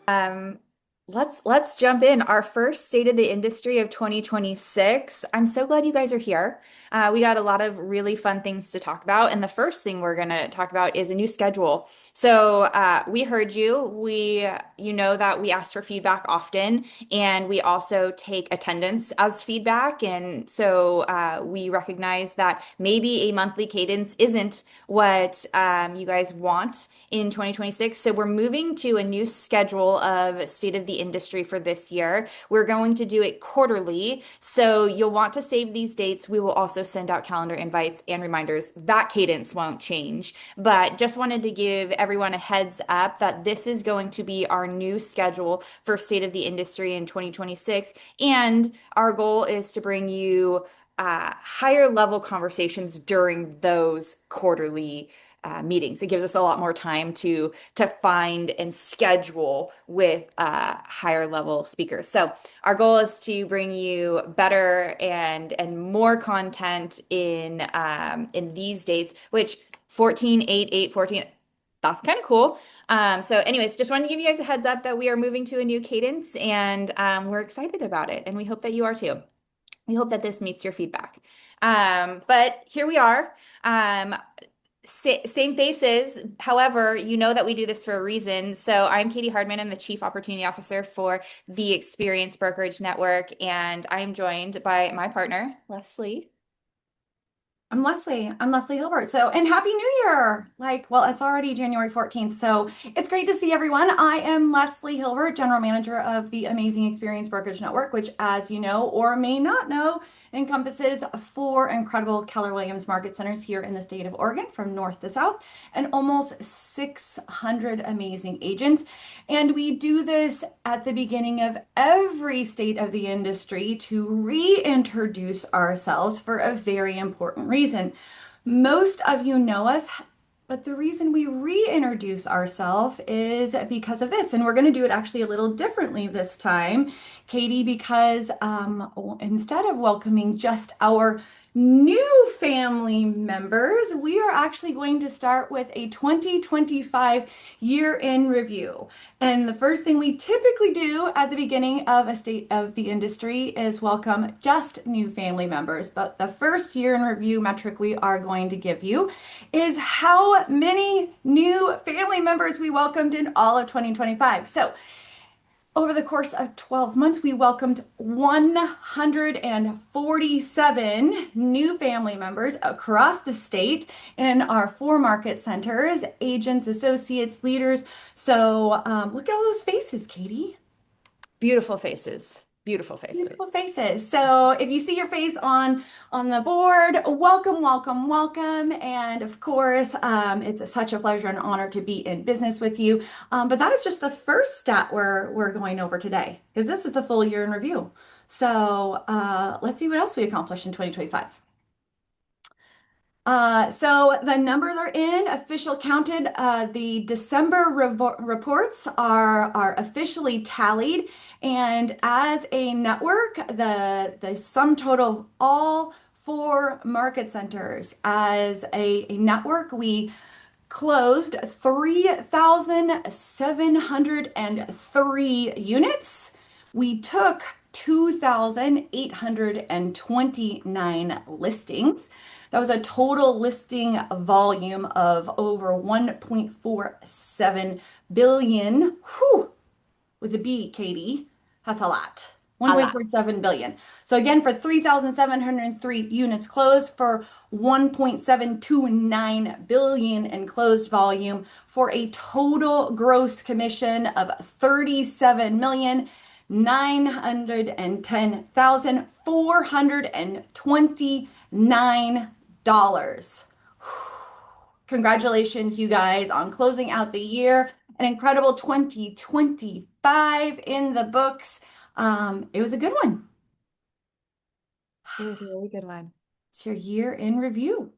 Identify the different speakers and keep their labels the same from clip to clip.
Speaker 1: Um, let's jump in. Our first State of the Industry of 2026. I'm so glad you guys are here. We got a lot of really fun things to talk about, and the first thing we're going to talk about is a new schedule. So we heard you. You know that we ask for feedback often, and we also take attendance as feedback. And so we recognize that maybe a monthly cadence isn't what you guys want in 2026. So we're moving to a new schedule of State of the Industry for this year. We're going to do it quarterly. So you'll want to save these dates. We will also send out calendar invites and reminders. That cadence won't change. But just wanted to give everyone a heads up that this is going to be our new schedule for State of the Industry in 2026. And our goal is to bring you higher level conversations during those quarterly meetings. It gives us a lot more time to find and schedule with higher level speakers. So our goal is to bring you better and more content in these dates, which 14, 8, 8, 14. That's kind of cool. So anyways, just wanted to give you guys a heads up that we are moving to a new cadence and we're excited about it. And we hope that you are too. We hope that this meets your feedback. But here we are. Same faces. However, you know that we do this for a reason. So I'm Katie Hardman. I'm the Chief Opportunity Officer for the Experience Brokerage Network, and I'm joined by my partner, Leslie.
Speaker 2: I'm Leslie. I'm Leslie Hilbert. And Happy New Year. Well, it's already January 14th. So it's great to see everyone. I am Leslie Hilbert, General Manager of the Amazing Experience Brokerage Network, which, as you know or may not know, encompasses four incredible Keller Williams market centers here in the state of Oregon from north to south and almost 600 amazing agents. And we do this at the beginning of every state of the industry to reintroduce ourselves for a very important reason. Most of you know us, but the reason we reintroduce ourselves is because of this. And we're going to do it actually a little differently this time, Katie, because instead of welcoming just our new family members, we are actually going to start with a 2025 year in review. And the first thing we typically do at the beginning of a state of the industry is welcome just new family members. But the first year in review metric we are going to give you is how many new family members we welcomed in all of 2025. So over the course of 12 months, we welcomed 147 new family members across the state in our four market centers, agents, associates, leaders. So look at all those faces, Katie.
Speaker 1: Beautiful faces. Beautiful
Speaker 2: Beautiful
Speaker 1: faces.
Speaker 2: faces. So if you see your face on the board, welcome, welcome, welcome. And of course, it's such a pleasure and honor to be in business with you. But that is just the first stat we're going over today, because this is the full year in review. So let's see what else we accomplished in 2025. So the numbers are in, official counted. The December reports are officially tallied. And as a network, the sum total of all four market centers as a network, we closed 3,703 units. We took 2,829 listings. That was a total listing volume of over 1.47 billion. Whew, with a B, Katie. That's a lot.
Speaker 1: A lot.
Speaker 2: 1.47 billion. So again, for 3,703 units closed for 1.729 billion in closed volume for a total gross commission of 37,910,429. Congratulations, you guys, on closing out the year. An incredible 2025 in the books. It was a good one.
Speaker 1: It was a really good one.
Speaker 2: It's your year in review.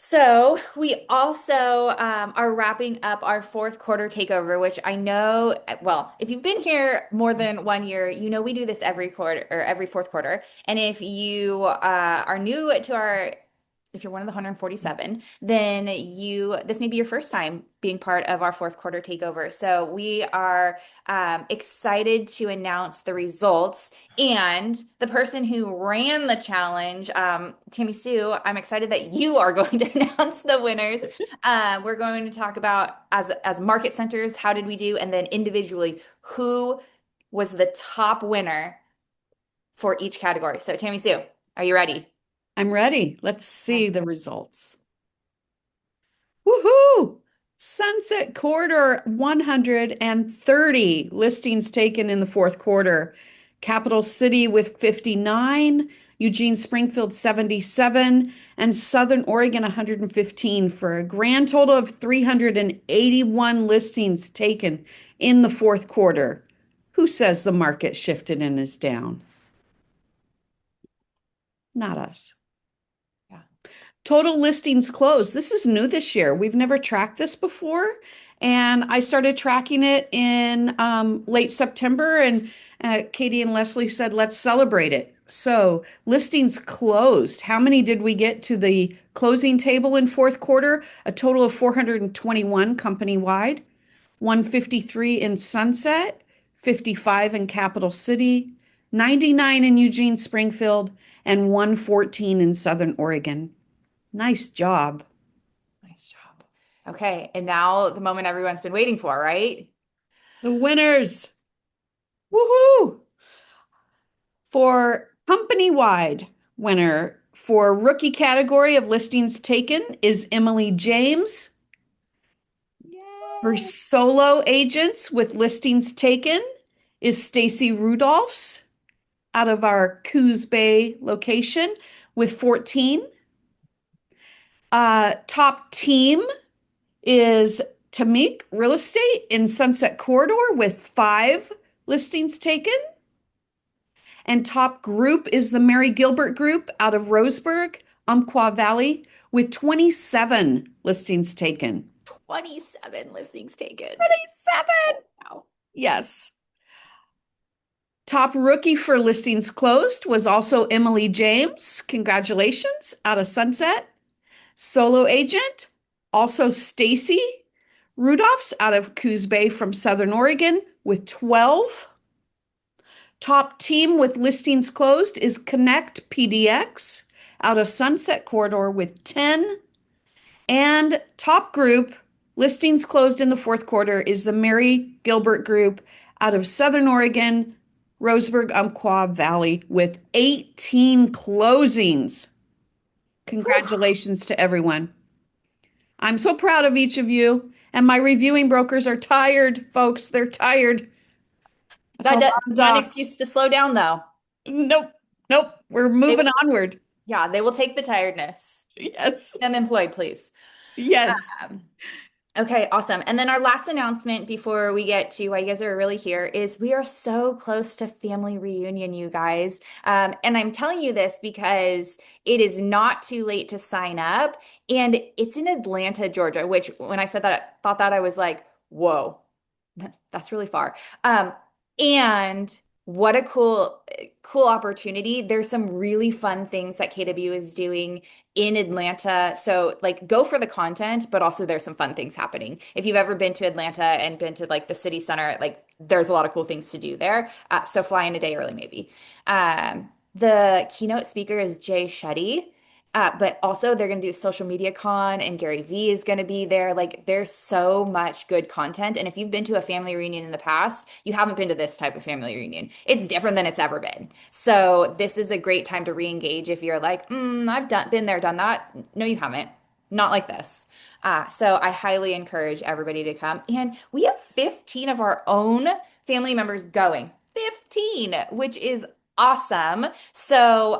Speaker 1: So we also are wrapping up our fourth quarter takeover, which I know, well, if you've been here more than 1 year, you know we do this every quarter or every fourth quarter. And if you are new to our if you're one of the 147, then this may be your first time being part of our fourth quarter takeover. So we are excited to announce the results and the person who ran the challenge, Tammy Sue. I'm excited that you are going to announce the winners. We're going to talk about as market centers, how did we do, and then individually, who was the top winner for each category. So Tammy Sue, are you ready?
Speaker 3: I'm ready. Let's
Speaker 1: Okay.
Speaker 3: see the results. Woohoo! Sunset Corridor 130 listings taken in the fourth quarter. Capital City with 59, Eugene Springfield 77, and Southern Oregon 115 for a grand total of 381 listings taken in the fourth quarter. Who says the market shifted and is down? Not us.
Speaker 1: Yeah.
Speaker 3: Total listings closed. This is new this year. We've never tracked this before. And I started tracking it in late September, and Katie and Leslie said, let's celebrate it. So, listings closed. How many did we get to the closing table in fourth quarter? A total of 421 company-wide, 153 in Sunset, 55 in Capital City, 99 in Eugene Springfield, and 114 in Southern Oregon. Nice job.
Speaker 1: Nice job. Okay, and now the moment everyone's been waiting for, right?
Speaker 3: The winners. Woohoo! For company-wide winner for rookie category of listings taken is Emily James. For
Speaker 1: Yay!
Speaker 3: solo agents with listings taken is Stacy Rudolphs out of our Coos Bay location with 14. Top team is Tamik Real Estate in Sunset Corridor with 5 listings taken. And top group is the Mary Gilbert Group out of Roseburg, Umpqua Valley, with 27 listings taken.
Speaker 1: 27 listings taken.
Speaker 3: 27!
Speaker 1: Wow.
Speaker 3: Yes. Top rookie for listings closed was also Emily James. Congratulations, out of Sunset. Solo agent, also Stacy Rudolphs out of Coos Bay from Southern Oregon with 12. Top team with listings closed is Connect PDX out of Sunset Corridor with 10. And top group listings closed in the fourth quarter is the Mary Gilbert Group out of Southern Oregon, Roseburg, Umpqua Valley with 18 closings.
Speaker 1: Whew.
Speaker 3: Congratulations to everyone. I'm so proud of each of you. And my reviewing brokers are tired, folks. They're tired. That's a lot of
Speaker 1: Not an
Speaker 3: docs.
Speaker 1: excuse to slow down, though.
Speaker 3: Nope. Nope. We're
Speaker 1: They
Speaker 3: moving
Speaker 1: will,
Speaker 3: onward.
Speaker 1: yeah, they will take the tiredness.
Speaker 3: Yes.
Speaker 1: Keep them employed, please.
Speaker 3: Yes.
Speaker 1: Um, Okay, awesome. And then our last announcement before we get to why you guys are really here is we are so close to family reunion, you guys. And I'm telling you this because it is not too late to sign up. And it's in Atlanta, Georgia, which when I said that, thought that I was like, whoa, that's really far. And what a cool opportunity. There's some really fun things that KW is doing in Atlanta. So like go for the content, but also there's some fun things happening. If you've ever been to Atlanta and been to like the city center, like there's a lot of cool things to do there. So fly in a day early maybe. The keynote speaker is Jay Shetty. But also they're going to do social media con and Gary Vee is going to be there. Like there's so much good content. And if you've been to a family reunion in the past, you haven't been to this type of family reunion. It's different than it's ever been. So this is a great time to re-engage if you're like, been there, done that. No, you haven't. Not like this. So I highly encourage everybody to come. And we have 15 of our own family members going. 15, which is awesome. So,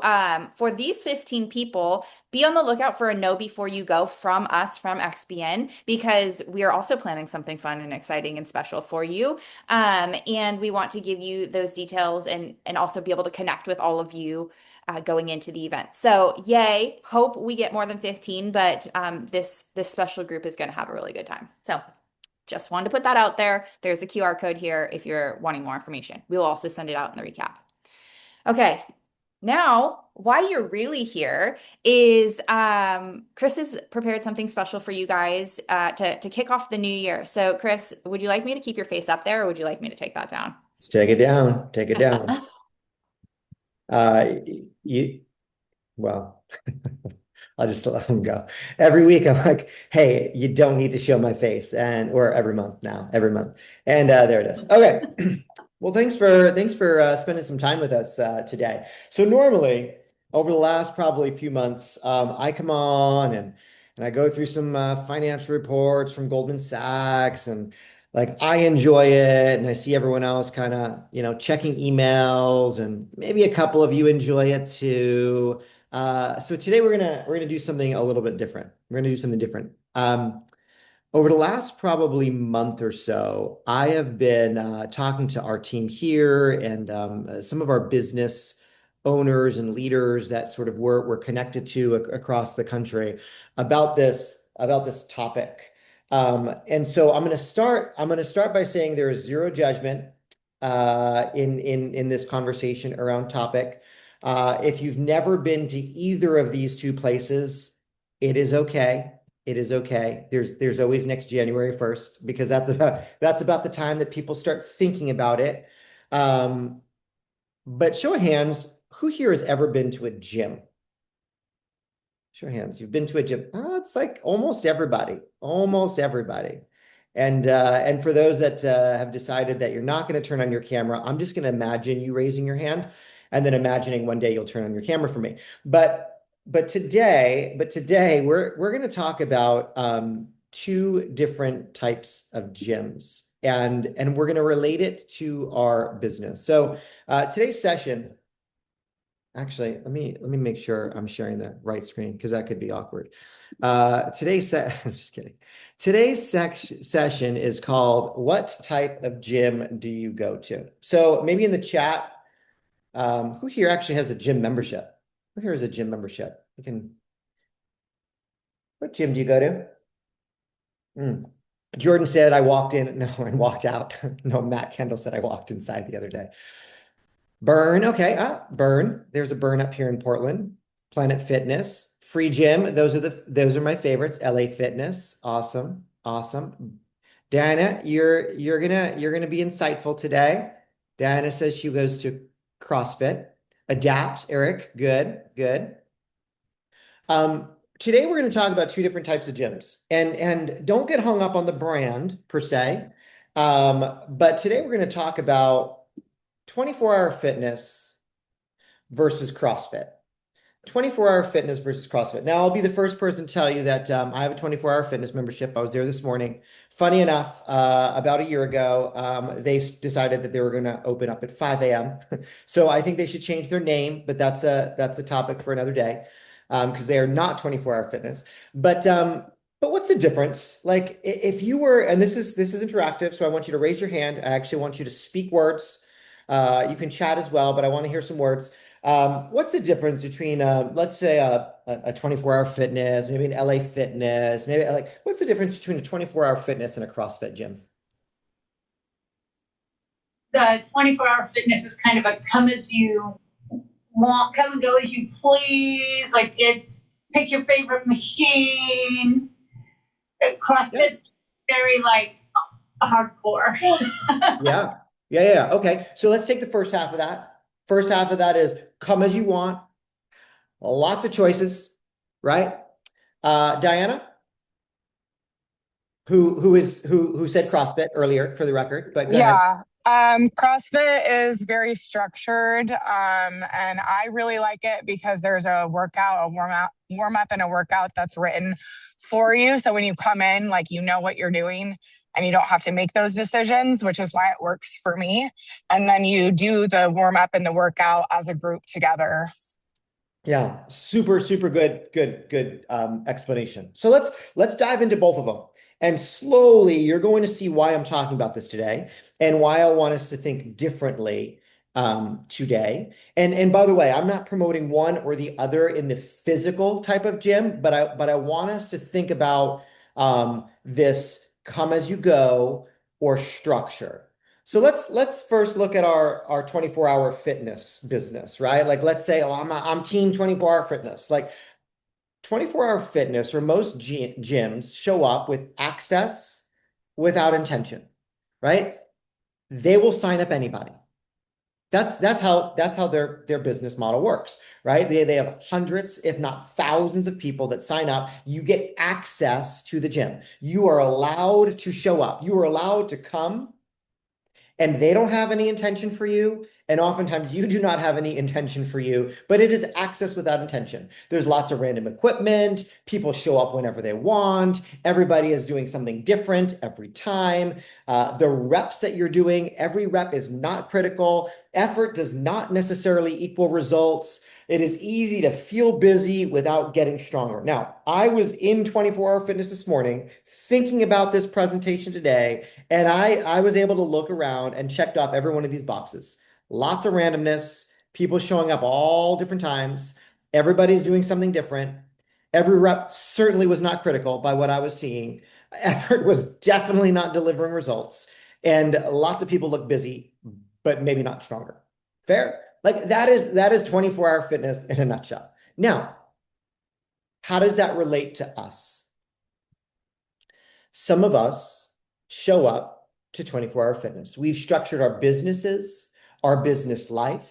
Speaker 1: for these 15 people, be on the lookout for a know before you go from us from XBN because we are also planning something fun and exciting and special for you. And we want to give you those details and also be able to connect with all of you going into the event. So, yay! Hope we get more than 15, but this special group is going to have a really good time. So. Just wanted to put that out there. There's a QR code here if you're wanting more information. We will also send it out in the recap. Okay, Now, why you're really here is Chris has prepared something special for you guys to kick off the new year. So, Chris, would you like me to keep your face up there or would you like me to take that down?
Speaker 4: Let's take it down. Take it down. Uh, you, well, I'll just let them go. Every week I'm like, hey, you don't need to show my face. And or every month now, every month. And there it is. Okay. Well, thanks for spending some time with us today. So normally over the last probably few months, I come on and I go through some financial reports from Goldman Sachs and like I enjoy it and I see everyone else kind of, checking emails and maybe a couple of you enjoy it too. So today we're gonna do something a little bit different. We're gonna do something different. Over the last probably month or so, I have been talking to our team here and some of our business owners and leaders that sort of we're connected to across the country about this topic. And so I'm gonna start by saying there is zero judgment in this conversation around topic. If you've never been to either of these two places, it is okay. It is okay. There's always next January 1st because that's about the time that people start thinking about it. Um, but show of hands, who here has ever been to a gym? Show of hands. You've been to a gym. Oh, it's like almost everybody. Almost everybody. And for those that have decided that you're not going to turn on your camera, I'm just going to imagine you raising your hand and then imagining one day you'll turn on your camera for me. But today we're going to talk about two different types of gyms and we're going to relate it to our business. So today's session. Actually, let me make sure I'm sharing the right screen because that could be awkward. I'm just kidding. Today's session is called "What type of gym do you go to?" So maybe in the chat, who here actually has a gym membership? Who here has a gym membership? You can. What gym do you go to? Hmm. Jordan said I walked in, no, and walked out. No, Matt Kendall said I walked inside the other day. Burn, okay. Burn. There's a Burn up here in Portland. Planet Fitness, Free Gym. Those are my favorites. LA Fitness, awesome, awesome. Diana, you're gonna be insightful today. Diana says she goes to CrossFit. Adapt, Eric, good, good. Today we're going to talk about two different types of gyms, and don't get hung up on the brand per se. But today we're going to talk about 24-hour fitness versus CrossFit. 24-hour fitness versus CrossFit. Now, I'll be the first person to tell you that I have a 24-hour fitness membership. I was there this morning. Funny enough, about a year ago, they decided that they were going to open up at 5 a.m. So I think they should change their name, but that's a topic for another day because they are not 24-hour fitness. But what's the difference? Like if you were, and this is interactive, so I want you to raise your hand. I actually want you to speak words. You can chat as well, but I want to hear some words. What's the difference between, let's say, a 24-hour fitness, maybe an LA Fitness, maybe like, what's the difference between a 24-hour fitness and a CrossFit gym?
Speaker 5: The 24-hour fitness is kind of a come as you want, come and go as you please. Like it's pick your favorite machine. CrossFit's very like hardcore.
Speaker 4: Yeah. Yeah. Okay. So let's take the first half of that. First half of that is come as you want. Lots of choices, right? Diana, who said CrossFit earlier for the record, but go ahead.
Speaker 6: Yeah. CrossFit is very structured. And I really like it because there's a workout, a warm up and a workout that's written for you. So when you come in, like you know what you're doing and you don't have to make those decisions, which is why it works for me. And then you do the warm up and the workout as a group together.
Speaker 4: Yeah, super, super good explanation. So let's dive into both of them. And slowly you're going to see why I'm talking about this today and why I want us to think differently today. And by the way, I'm not promoting one or the other in the physical type of gym, but I want us to think about this come as you go or structure. So let's first look at our 24-hour fitness business, right? Like let's say, oh, I'm team 24-hour fitness. Like 24-hour fitness or most gyms show up with access without intention, right? They will sign up anybody. That's how their business model works, right? They have hundreds, if not thousands of people that sign up. You get access to the gym. You are allowed to show up. You are allowed to come and they don't have any intention for you. And oftentimes you do not have any intention for you, but it is access without intention. There's lots of random equipment. People show up whenever they want. Everybody is doing something different every time. The reps that you're doing, every rep is not critical. Effort does not necessarily equal results. It is easy to feel busy without getting stronger. Now, I was in 24-hour fitness this morning thinking about this presentation today, and I was able to look around and checked off every one of these boxes. Lots of randomness, people showing up all different times. Everybody's doing something different. Every rep certainly was not critical by what I was seeing. Effort was definitely not delivering results. And lots of people look busy, but maybe not stronger. Fair? Like that is 24-hour fitness in a nutshell. Now, how does that relate to us? Some of us show up to 24-hour fitness. We've structured our businesses, our business life,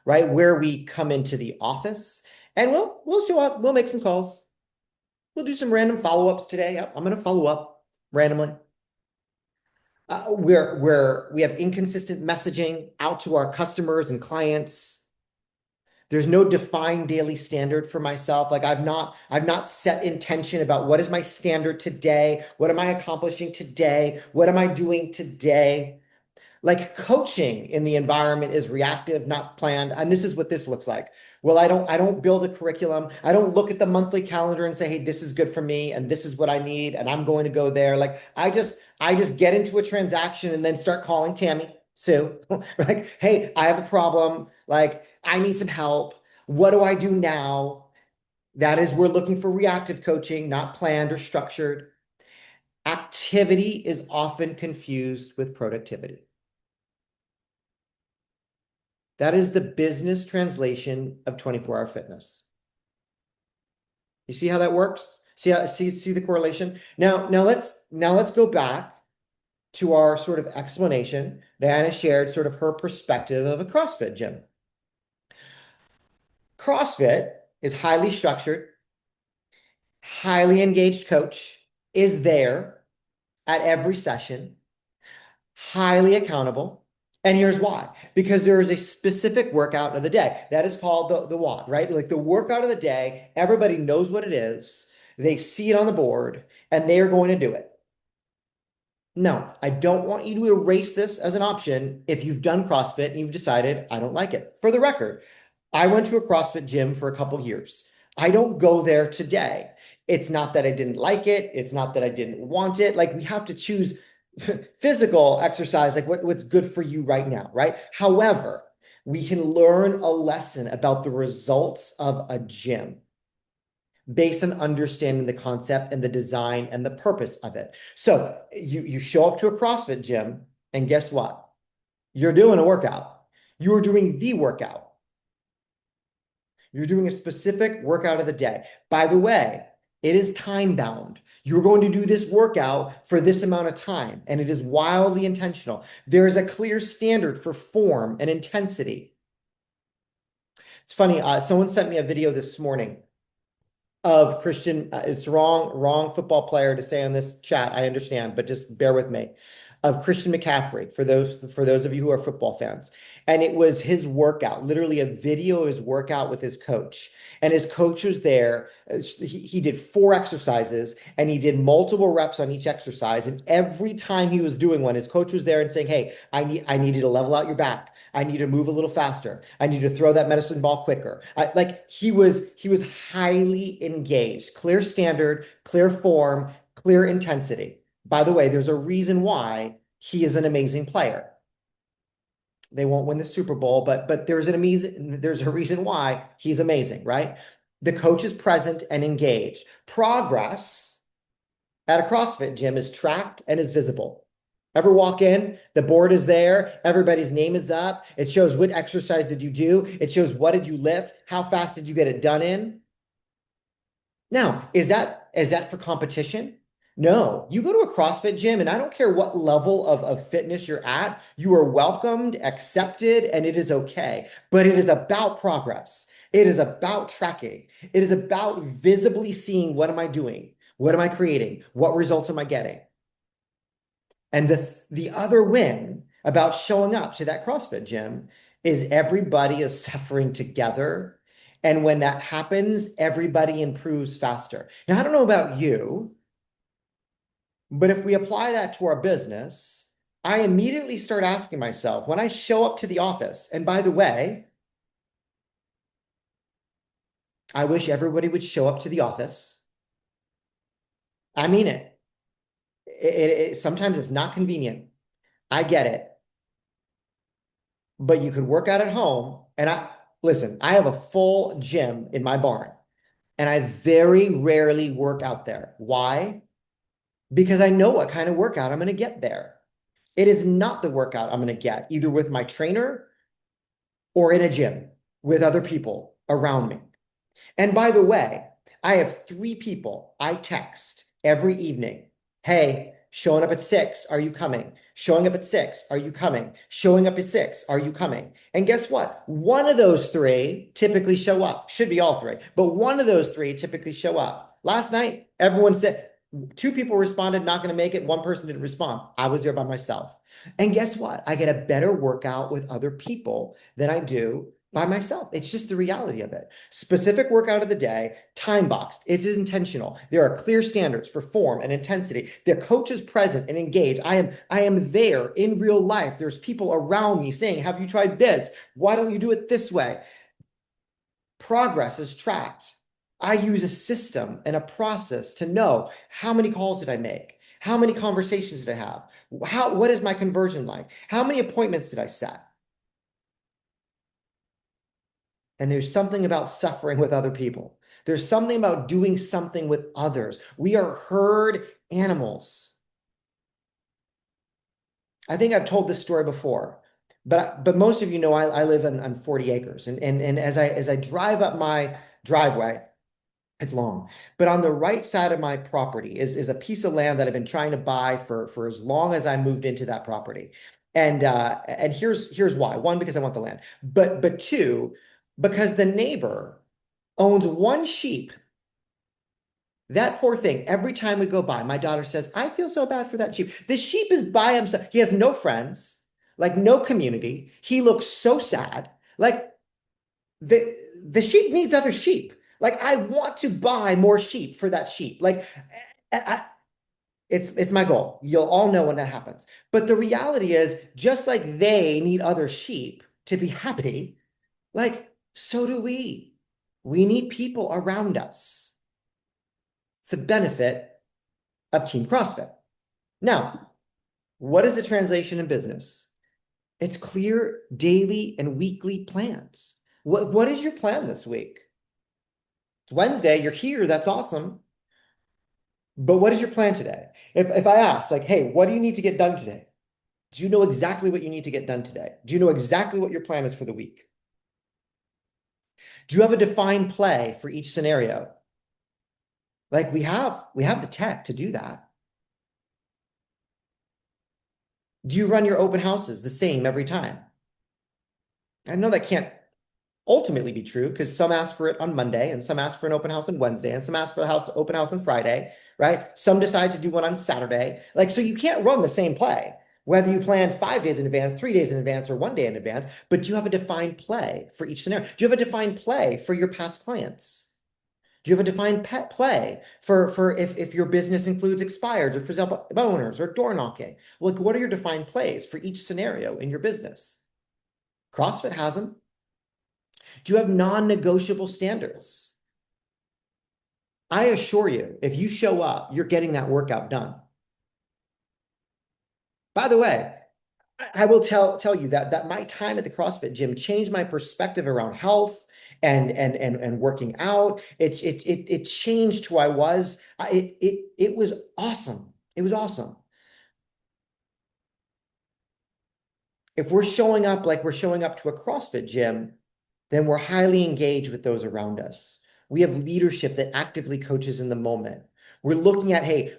Speaker 4: right? Where we come into the office and we'll show up, we'll make some calls. We'll do some random follow-ups today. I'm going to follow up randomly. We have inconsistent messaging out to our customers and clients. There's no defined daily standard for myself. Like I've not set intention about what is my standard today? What am I accomplishing today? What am I doing today? Like coaching in the environment is reactive, not planned. And this is what this looks like. Well, I don't build a curriculum. I don't look at the monthly calendar and say, hey, this is good for me and this is what I need and I'm going to go there. Like I just get into a transaction and then start calling Tammy, Sue, like, hey, I have a problem. Like I need some help. What do I do now? That is, we're looking for reactive coaching, not planned or structured. Activity is often confused with productivity. That is the business translation of 24-hour fitness. You see how that works? See the correlation? Now let's go back to our sort of explanation. Diana shared sort of her perspective of a CrossFit gym. CrossFit is highly structured, highly engaged coach is there at every session, highly accountable. And here's why. Because there is a specific workout of the day. That is called the WOD, right? Like the workout of the day, everybody knows what it is. They see it on the board and they are going to do it. No, I don't want you to erase this as an option if you've done CrossFit and you've decided, I don't like it. For the record, I went to a CrossFit gym for a couple years. I don't go there today. It's not that I didn't like it. It's not that I didn't want it. Like we have to choose physical exercise, like what's good for you right now, right? However, we can learn a lesson about the results of a gym based on understanding the concept and the design and the purpose of it. So you show up to a CrossFit gym and guess what? You're doing a workout. You are doing the workout. You're doing a specific workout of the day. By the way, it is time bound. You're going to do this workout for this amount of time, and it is wildly intentional. There is a clear standard for form and intensity. It's funny, someone sent me a video this morning of Christian, it's wrong football player to say on this chat, I understand, but just bear with me, of Christian McCaffrey, for those of you who are football fans. And it was his workout, literally a video of his workout with his coach. And his coach was there. He did 4 exercises and he did multiple reps on each exercise. And every time he was doing one, his coach was there and saying, hey, I need you to level out your back. I need to move a little faster. I need to throw that medicine ball quicker. Like he was highly engaged, clear standard, clear form, clear intensity. By the way, there's a reason why he is an amazing player. They won't win the Super Bowl, but there's a reason why he's amazing, right? The coach is present and engaged. Progress at a CrossFit gym is tracked and is visible. Ever walk in, the board is there, everybody's name is up. It shows what exercise did you do. It shows what did you lift, how fast did you get it done in. Now, is that for competition? No, you go to a CrossFit gym, and I don't care what level of fitness you're at, you are welcomed, accepted, and it is okay. But it is about progress. It is about tracking. It is about visibly seeing, what am I doing? What am I creating? What results am I getting? And the other win about showing up to that CrossFit gym is everybody is suffering together. And when that happens, everybody improves faster. Now, I don't know about you, but if we apply that to our business, I immediately start asking myself when I show up to the office, and by the way, I wish everybody would show up to the office. I mean it. Sometimes it's not convenient. I get it. But you could work out at home. And listen, I have a full gym in my barn, and I very rarely work out there. Why? Because I know what kind of workout I'm going to get there. It is not the workout I'm going to get either with my trainer or in a gym with other people around me. And by the way, I have 3 people I text every evening. Hey, showing up at 6, are you coming? Showing up at 6, are you coming? Showing up at 6, are you coming? And guess what? One of those 3 typically show up. Should be all 3, but one of those 3 typically show up. Last night, everyone said 2 people responded, not going to make it. 1 person didn't respond. I was there by myself. And guess what? I get a better workout with other people than I do by myself. It's just the reality of it. Specific workout of the day, time boxed. It is intentional. There are clear standards for form and intensity. The coach is present and engaged. I am there in real life. There's people around me saying, have you tried this? Why don't you do it this way? Progress is tracked. I use a system and a process to know how many calls did I make? How many conversations did I have? What is my conversion like? How many appointments did I set? And there's something about suffering with other people. There's something about doing something with others. We are herd animals. I think I've told this story before, but most of you know I live on 40 acres. And as I drive up my driveway, it's long, but on the right side of my property is a piece of land that I've been trying to buy for as long as I moved into that property. And here's why. 1, because I want the land, but 2, because the neighbor owns 1 sheep. That poor thing, every time we go by, my daughter says, I feel so bad for that sheep. The sheep is by himself. He has no friends, like no community. He looks so sad. Like the sheep needs other sheep. Like I want to buy more sheep for that sheep. Like it's my goal. You'll all know when that happens. But the reality is, just like they need other sheep to be happy, like so do we. We need people around us. It's a benefit of Team CrossFit. Now, what is the translation in business? It's clear daily and weekly plans. What is your plan this week? It's Wednesday, you're here, that's awesome. But what is your plan today? If I ask, like, hey, what do you need to get done today? Do you know exactly what you need to get done today? Do you know exactly what your plan is for the week? Do you have a defined play for each scenario? Like we have the tech to do that. Do you run your open houses the same every time? I know that can't ultimately be true because some ask for it on Monday and some ask for an open house on Wednesday and some ask for a open house on Friday, right? Some decide to do one on Saturday. Like, so you can't run the same play, whether you plan 5 days in advance, 3 days in advance, or 1 day in advance, but do you have a defined play for each scenario? Do you have a defined play for your past clients? Do you have a defined pet play for if your business includes expireds or for sale owners or door knocking? Like, what are your defined plays for each scenario in your business? CrossFit has them. Do you have non-negotiable standards? I assure you, if you show up, you're getting that workout done. By the way, I will tell you that my time at the CrossFit gym changed my perspective around health and working out. It changed who I was. It was awesome. It was awesome. If we're showing up like we're showing up to a CrossFit gym, then we're highly engaged with those around us. We have leadership that actively coaches in the moment. We're looking at, hey,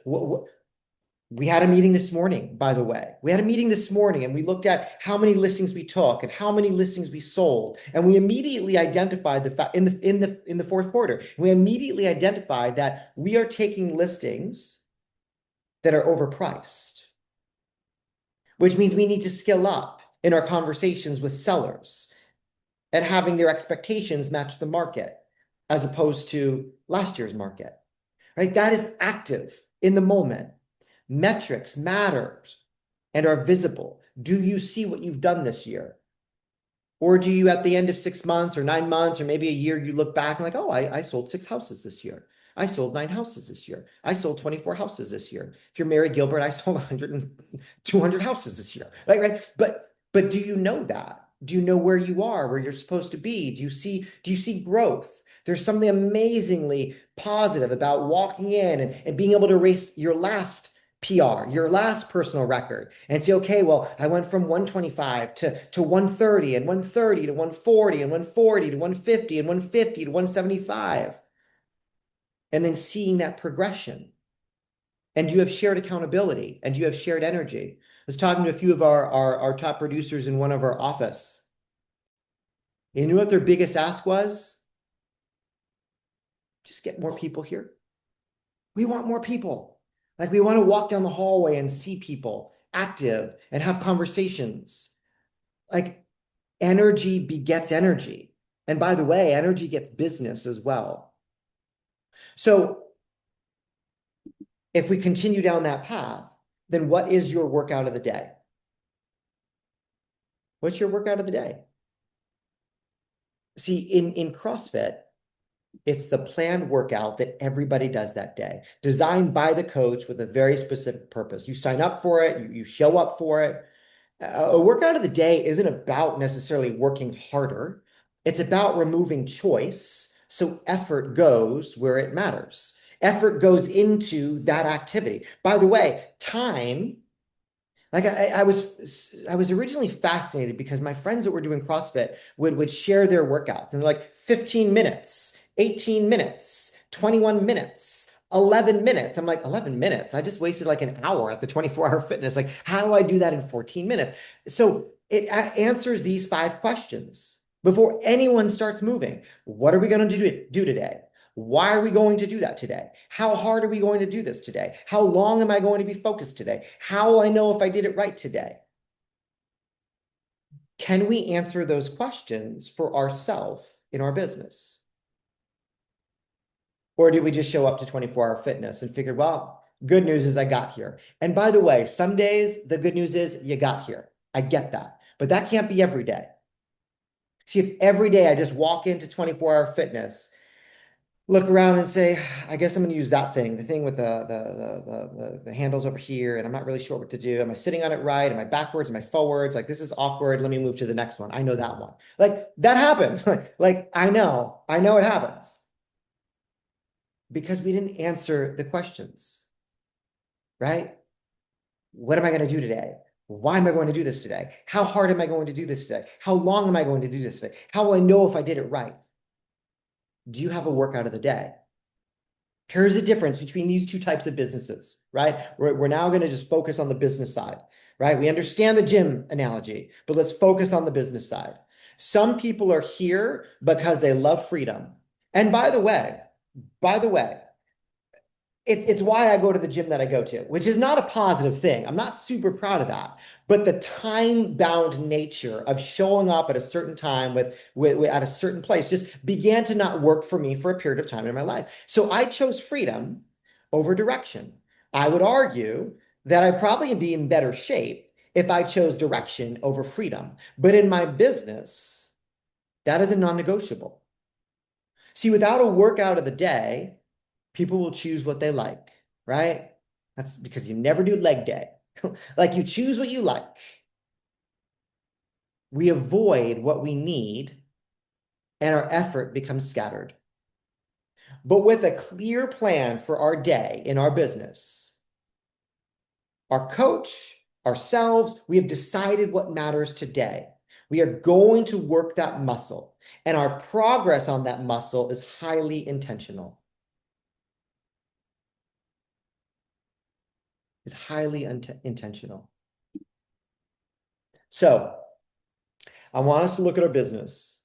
Speaker 4: we had a meeting this morning, by the way. We had a meeting this morning and we looked at how many listings we took and how many listings we sold. And we immediately identified the fact in the fourth quarter, we immediately identified that we are taking listings that are overpriced, which means we need to skill up in our conversations with sellers and having their expectations match the market as opposed to last year's market, right? That is active in the moment. Metrics matter and are visible. Do you see what you've done this year? Or do you, at the end of 6 months or 9 months or maybe a year, you look back and like, oh, I sold 6 houses this year. I sold 9 houses this year. I sold 24 houses this year. If you're Mary Gilbert, I sold 100 and 200 houses this year. Right? But do you know that? Do you know where you are, where you're supposed to be? Do you see growth? There's something amazingly positive about walking in and being able to erase your last PR, your last personal record, and say, okay, well, I went from 125 to 130 and 130 to 140 and 140 to 150 and 150 to 175. And then seeing that progression. And you have shared accountability and you have shared energy. I was talking to a few of our top producers in one of our office. You know what their biggest ask was? Just get more people here. We want more people. Like we want to walk down the hallway and see people active and have conversations. Like energy begets energy. And by the way, energy gets business as well. So if we continue down that path, then what is your workout of the day? What's your workout of the day? See, in CrossFit, it's the planned workout that everybody does that day, designed by the coach with a very specific purpose. You sign up for it, you show up for it. A workout of the day isn't about necessarily working harder. It's about removing choice, so effort goes where it matters. Effort goes into that activity. By the way, time, like I was originally fascinated because my friends that were doing CrossFit would share their workouts and they're like 15 minutes, 18 minutes, 21 minutes, 11 minutes. I'm like, 11 minutes? I just wasted like an hour at the 24-hour fitness. Like, how do I do that in 14 minutes? So it answers these 5 questions before anyone starts moving. What are we going to do today? Why are we going to do that today? How hard are we going to do this today? How long am I going to be focused today? How will I know if I did it right today? Can we answer those questions for ourselves in our business? Or did we just show up to 24-hour fitness and figured, well, good news is I got here. And by the way, some days the good news is you got here. I get that. But that can't be every day. See, if every day I just walk into 24-hour fitness, look around and say, I guess I'm going to use that thing, the thing with the handles over here, and I'm not really sure what to do. Am I sitting on it right? Am I backwards? Am I forwards? Like, this is awkward. Let me move to the next one. I know that one. Like, that happens. Like, I know it happens. Because we didn't answer the questions, right? What am I going to do today? Why am I going to do this today? How hard am I going to do this today? How long am I going to do this today? How will I know if I did it right? Do you have a workout of the day? Here's the difference between these two types of businesses, right? We're now going to just focus on the business side, right? We understand the gym analogy, but let's focus on the business side. Some people are here because they love freedom. And by the way, it's why I go to the gym that I go to, which is not a positive thing. I'm not super proud of that. But the time-bound nature of showing up at a certain time at a certain place just began to not work for me for a period of time in my life. So I chose freedom over direction. I would argue that I'd probably be in better shape if I chose direction over freedom. But in my business, that is a non-negotiable. See, without a workout of the day, people will choose what they like, right? That's because you never do leg day. Like you choose what you like. We avoid what we need and our effort becomes scattered. But with a clear plan for our day in our business, our coach, ourselves. We have decided what matters today. We are going to work that muscle, and our progress on that muscle is highly intentional. Is highly intentional. So I want us to look at our business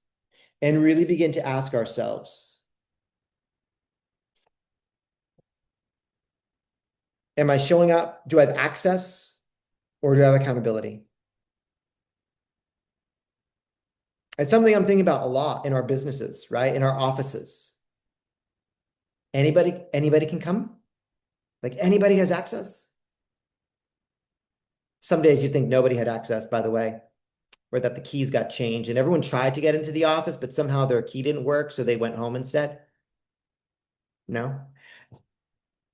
Speaker 4: and really begin to ask ourselves, am I showing up? Do I have access or do I have accountability? It's something I'm thinking about a lot in our businesses, right? In our offices. Anybody can come? Like anybody has access? Some days you think nobody had access, by the way, or that the keys got changed and everyone tried to get into the office, but somehow their key didn't work, so they went home instead. No?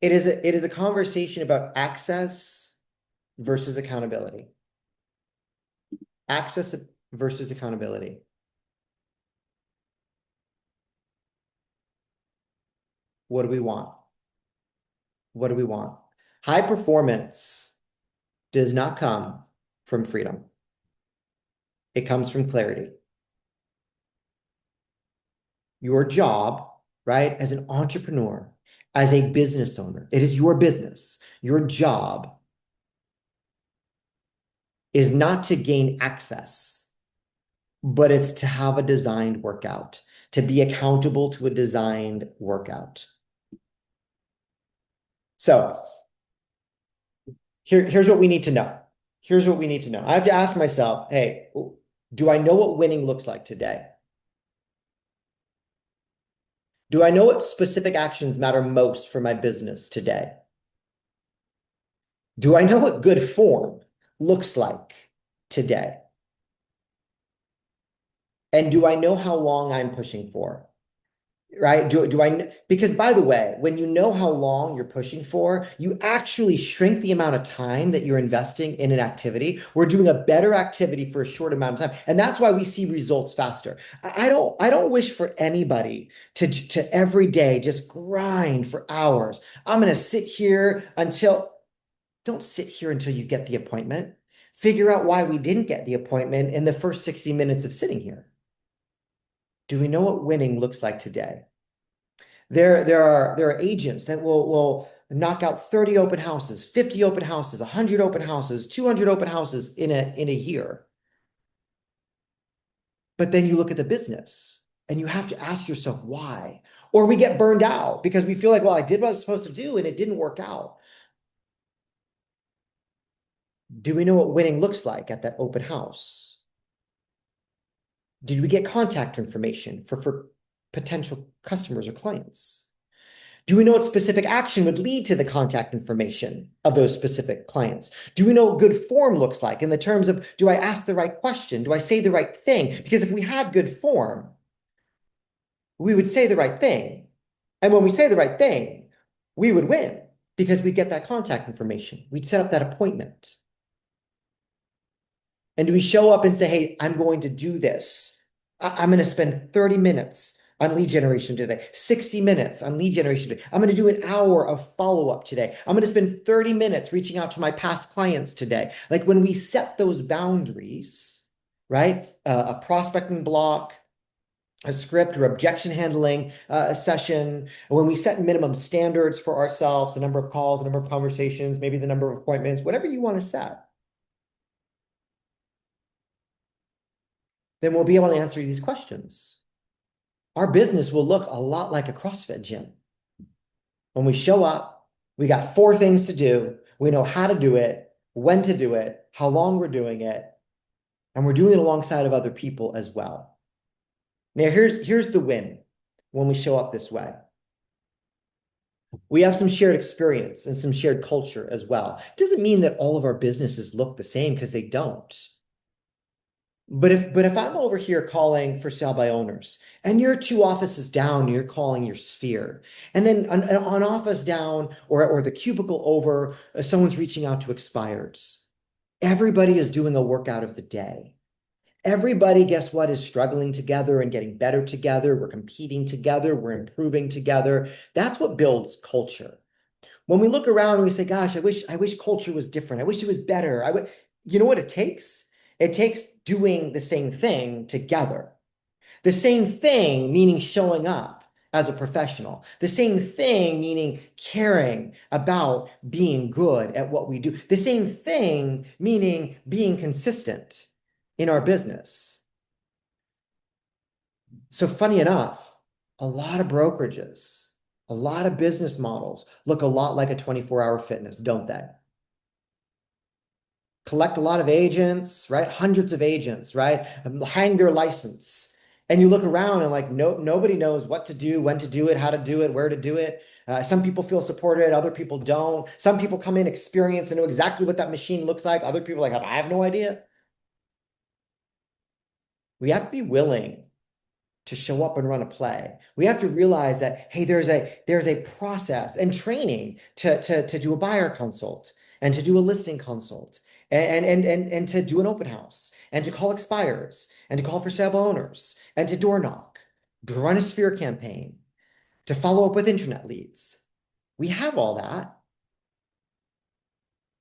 Speaker 4: It is a conversation about access versus accountability. Access versus accountability. What do we want? What do we want? High performance does not come from freedom. It comes from clarity. Your job, right, as an entrepreneur, as a business owner, it is your business. Your job is not to gain access, but it's to have a designed workout, to be accountable to a designed workout. So here's what we need to know. Here's what we need to know. I have to ask myself, hey, do I know what winning looks like today? Do I know what specific actions matter most for my business today? Do I know what good form looks like today? And do I know how long I'm pushing for? Right? Do I, because by the way, when you know how long you're pushing for, you actually shrink the amount of time that you're investing in an activity. We're doing a better activity for a short amount of time. And that's why we see results faster. I don't wish for anybody to every day just grind for hours. I'm going to sit here until, don't sit here until you get the appointment. Figure out why we didn't get the appointment in the first 60 minutes of sitting here. Do we know what winning looks like today? There are agents that will knock out 30 open houses, 50 open houses, 100 open houses, 200 open houses in a year. But then you look at the business and you have to ask yourself why. Or we get burned out because we feel like, well, I did what I was supposed to do and it didn't work out. Do we know what winning looks like at that open house? Did we get contact information for potential customers or clients? Do we know what specific action would lead to the contact information of those specific clients? Do we know what good form looks like in the terms of, do I ask the right question? Do I say the right thing? Because if we had good form, we would say the right thing. And when we say the right thing, we would win because we'd get that contact information. We'd set up that appointment. And do we show up and say, hey, I'm going to do this. I'm going to spend 30 minutes on lead generation today, 60 minutes on lead generation today. I'm going to do an hour of follow-up today. I'm going to spend 30 minutes reaching out to my past clients today. Like when we set those boundaries, right? A prospecting block, a script or objection handling a session, when we set minimum standards for ourselves, the number of calls, the number of conversations, maybe the number of appointments, whatever you want to set, then we'll be able to answer these questions. Our business will look a lot like a CrossFit gym. When we show up, we got 4 things to do. We know how to do it, when to do it, how long we're doing it, and we're doing it alongside of other people as well. Now, here's the win when we show up this way. We have some shared experience and some shared culture as well. It doesn't mean that all of our businesses look the same because they don't. But if I'm over here calling for sale by owners and you're 2 offices down, you're calling your sphere, and then an office down or the cubicle over, someone's reaching out to expireds. Everybody is doing a workout of the day. Everybody, guess what, is struggling together and getting better together. We're competing together. We're improving together. That's what builds culture. When we look around and we say, gosh, I wish culture was different. I wish it was better. You know what it takes? It takes doing the same thing together. The same thing, meaning showing up as a professional. The same thing, meaning caring about being good at what we do. The same thing, meaning being consistent in our business. So, funny enough, a lot of brokerages, a lot of business models look a lot like a 24-hour fitness, don't they? Collect a lot of agents, right? Hundreds of agents, right? Hang their license. And you look around and like nobody knows what to do, when to do it, how to do it, where to do it. Some people feel supported, other people don't. Some people come in experienced and know exactly what that machine looks like. Other people are like, I have no idea. We have to be willing to show up and run a play. We have to realize that, hey, there's a process and training to do a buyer consult and to do a listing consult and to do an open house and to call expires and to call for sale owners and to door knock, to run a sphere campaign, to follow up with internet leads. We have all that.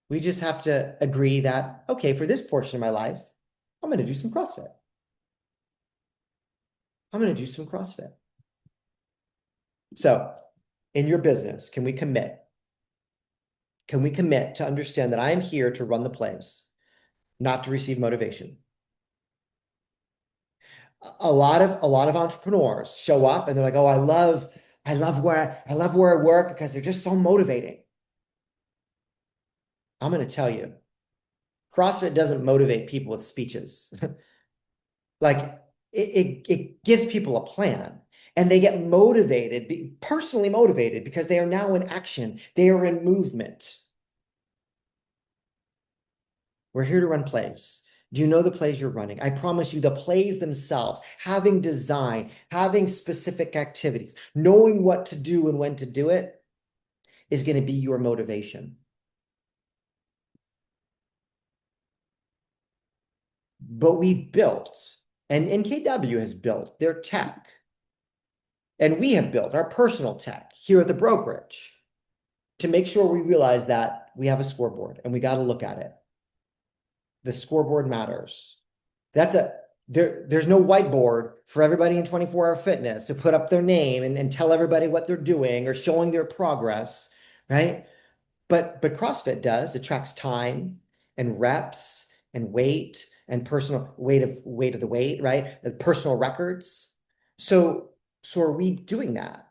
Speaker 4: We just have to agree that, okay, for this portion of my life, I'm going to do some CrossFit. I'm going to do some CrossFit. So, in your business, can we commit? Can we commit to understand that I am here to run the plays, not to receive motivation? A lot of entrepreneurs show up and they're like, "Oh, I love where I work because they're just so motivating." I'm going to tell you, CrossFit doesn't motivate people with speeches. Like it gives people a plan and they get motivated, personally motivated because they are now in action. They are in movement. We're here to run plays. Do you know the plays you're running? I promise you the plays themselves, having design, having specific activities, knowing what to do and when to do it is going to be your motivation. But we've built, and NKW has built their tech, and we have built our personal tech here at the brokerage to make sure we realize that we have a scoreboard and we got to look at it. The scoreboard matters. There's no whiteboard for everybody in 24-hour fitness to put up their name and tell everybody what they're doing or showing their progress, right? But CrossFit does. It tracks time and reps and weight and personal weight of the weight, right? The personal records. So are we doing that?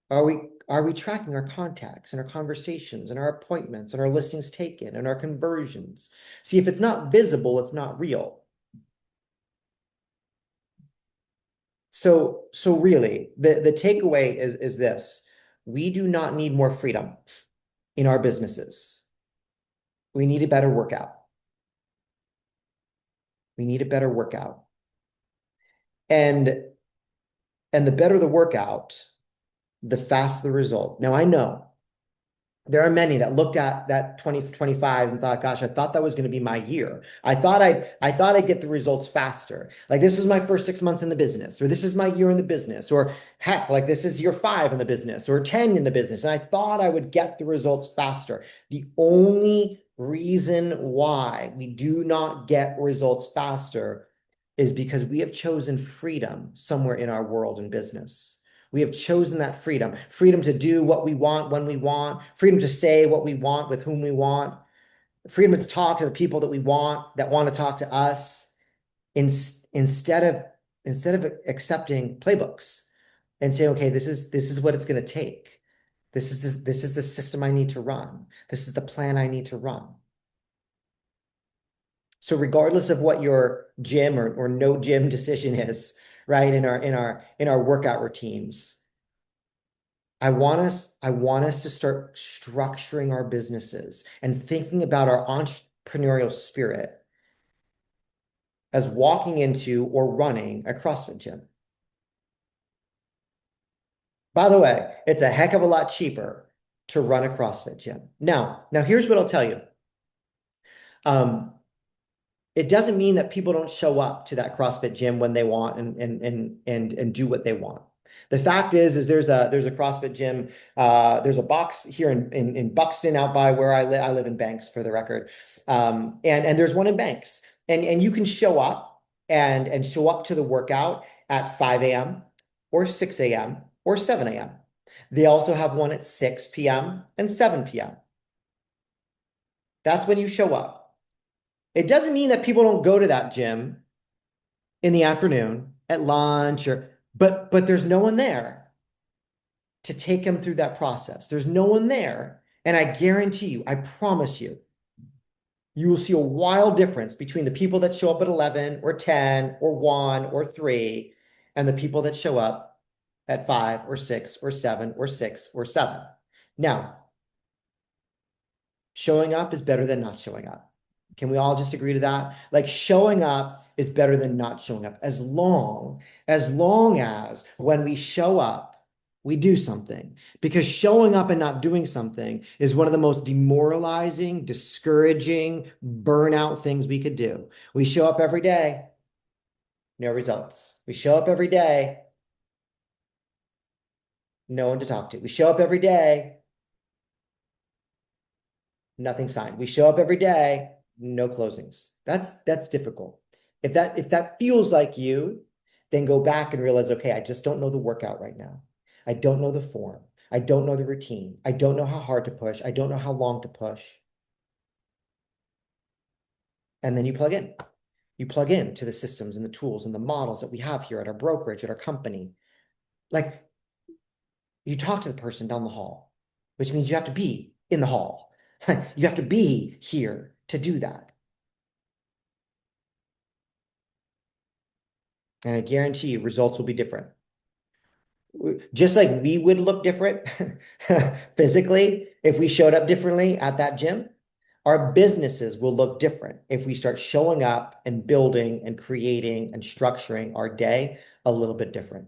Speaker 4: Are we tracking our contacts and our conversations and our appointments and our listings taken and our conversions? See, if it's not visible, it's not real. So really, the takeaway is this. We do not need more freedom in our businesses. We need a better workout. We need a better workout. And the better the workout, the faster the result. Now, I know there are many that looked at that 2025 and thought, gosh, I thought that was going to be my year. I thought I'd get the results faster. Like this is my first 6 months in the business, or this is my year in the business, or heck, like this is year 5 in the business, or 10 in the business. And I thought I would get the results faster. The only reason why we do not get results faster is because we have chosen freedom somewhere in our world and business. We have chosen that freedom, freedom to do what we want when we want, freedom to say what we want with whom we want, freedom to talk to the people that we want, that want to talk to us, instead of accepting playbooks and saying, okay, this is what it's going to take. This is the system I need to run. This is the plan I need to run. So regardless of what your gym or no gym decision is, right, in our workout routines, I want us to start structuring our businesses and thinking about our entrepreneurial spirit as walking into or running a CrossFit gym. By the way, it's a heck of a lot cheaper to run a CrossFit gym. Now here's what I'll tell you. It doesn't mean that people don't show up to that CrossFit gym when they want and do what they want. The fact is there's a CrossFit gym. There's a box here in Buxton out by where I live. I live in Banks for the record. And there's one in Banks. And you can show up and show up to the workout at 5 a.m. or 6 a.m. or 7 a.m. They also have one at 6 p.m. and 7 p.m. That's when you show up. It doesn't mean that people don't go to that gym in the afternoon at lunch but there's no one there to take them through that process. There's no one there. And I guarantee you, I promise you, you will see a wild difference between the people that show up at 11 or 10 or 1 or 3 and the people that show up at 5 or 6 or 7 or 6 or 7. Now, showing up is better than not showing up. Can we all just agree to that? Like showing up is better than not showing up as long as when we show up, we do something. Because showing up and not doing something is one of the most demoralizing, discouraging, burnout things we could do. We show up every day, no results. We show up every day, no one to talk to. We show up every day, nothing signed. We show up every day, no closings. That's difficult. If that feels like you, then go back and realize, okay, I just don't know the workout right now. I don't know the form. I don't know the routine. I don't know how hard to push. I don't know how long to push. And then you plug in. You plug in to the systems and the tools and the models that we have here at our brokerage, at our company. Like you talk to the person down the hall, which means you have to be in the hall. You have to be here to do that. And I guarantee you results will be different. Just like we would look different physically if we showed up differently at that gym, our businesses will look different if we start showing up and building and creating and structuring our day a little bit different.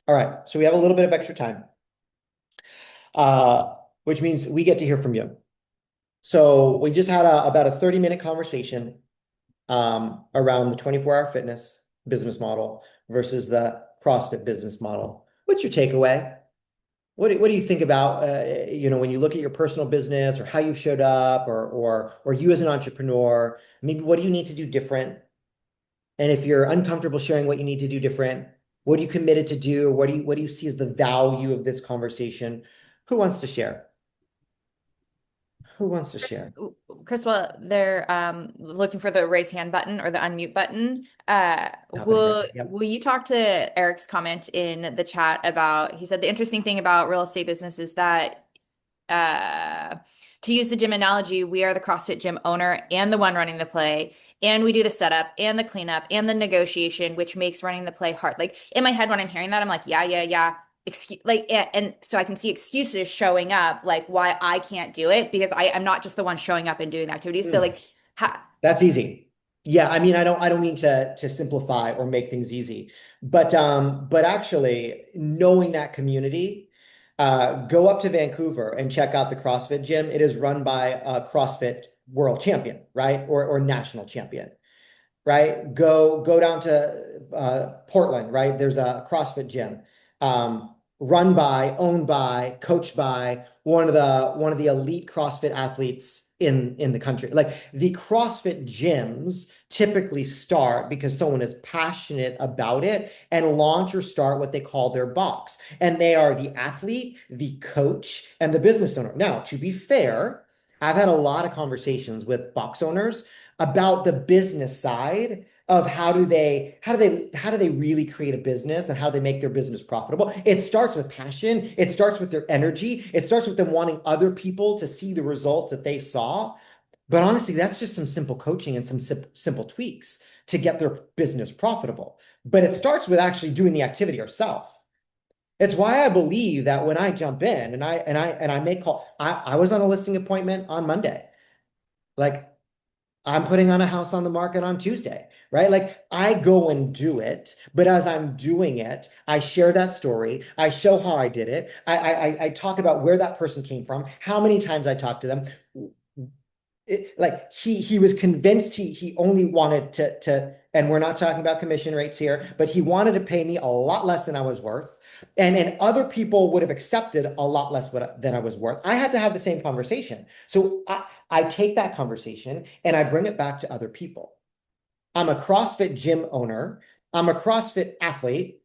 Speaker 4: All right, so we have a little bit of extra time, which means we get to hear from you. So we just had about a 30-minute conversation around the 24-hour fitness business model versus the CrossFit business model. What's your takeaway? What do you think about when you look at your personal business or how you've showed up or you as an entrepreneur? Maybe what do you need to do different? And if you're uncomfortable sharing what you need to do different, what are you committed to do? What do you see as the value of this conversation? Who wants to share? Who wants to share?
Speaker 1: Chris, while they're looking for the raise hand button or the unmute button, will you talk to Eric's comment in the chat about, he said the interesting thing about real estate business is that to use the gym analogy, we are the CrossFit gym owner and the one running the play, and we do the setup and the cleanup and the negotiation, which makes running the play hard. Like in my head when I'm hearing that, I'm like, yeah. Excuse like and so I can see excuses showing up like why I can't do it because I'm not just the one showing up and doing the activities. So like
Speaker 4: that's easy. Yeah, I mean I don't mean to simplify or make things easy, but actually knowing that community, go up to Vancouver and check out the CrossFit gym. It is run by a CrossFit world champion, right? Or national champion. Right? Go down to Portland, right? There's a CrossFit gym, run by, owned by, coached by one of the elite CrossFit athletes in the country. Like the CrossFit gyms typically start because someone is passionate about it and launch or start what they call their box. And they are the athlete, the coach, and the business owner. Now, to be fair, I've had a lot of conversations with box owners about the business side of how do they really create a business and how they make their business profitable. It starts with passion. It starts with their energy. It starts with them wanting other people to see the results that they saw. But honestly, that's just some simple coaching and some simple tweaks to get their business profitable. But it starts with actually doing the activity yourself. It's why I believe that when I jump in and I make call, I was on a listing appointment on Monday. Like I'm putting on a house on the market on Tuesday, right? Like I go and do it, but as I'm doing it, I share that story. I show how I did it. I talk about where that person came from, how many times I talked to them. like he was convinced he only wanted to, and we're not talking about commission rates here, but he wanted to pay me a lot less than I was worth. And other people would have accepted a lot less than I was worth. I had to have the same conversation. So I take that conversation and I bring it back to other people. I'm a CrossFit gym owner. I'm a CrossFit athlete.